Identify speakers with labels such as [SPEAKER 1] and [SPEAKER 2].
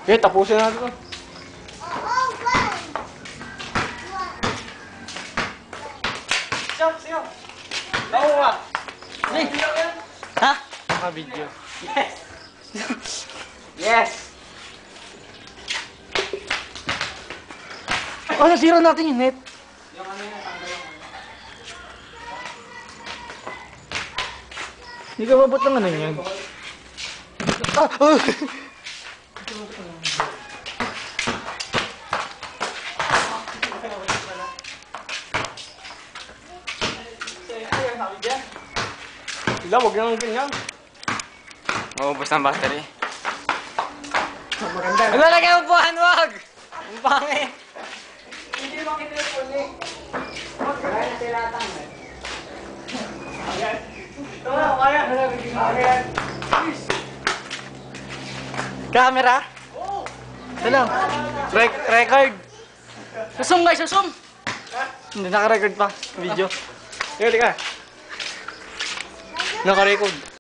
[SPEAKER 1] Okay, tapusin natin to. Siyo. Bawa ka.
[SPEAKER 2] Hey. Ha?
[SPEAKER 1] Naka-video.
[SPEAKER 2] Yes.
[SPEAKER 1] Yes!
[SPEAKER 2] Oh, nasira natin yung net.
[SPEAKER 1] Yung ano yan, tanggal yung ano.
[SPEAKER 2] Hindi ka mabot ng ano yan. Ah! Oh.
[SPEAKER 1] Sila, huwag nang ganyan.
[SPEAKER 3] Maubos ng battery.
[SPEAKER 1] Maganda.
[SPEAKER 3] Ano lagay mo buwan, wag! Ang pangit!
[SPEAKER 1] Hindi mo kita yung puli. Kaya na sila tang. Ayan. Ito na, kaya. Ayan.
[SPEAKER 2] Camera? Ito lang.
[SPEAKER 1] Record.
[SPEAKER 2] Susum guys, susum! Hindi naka-record pa. Video.
[SPEAKER 1] Sige, ka. Naka-record.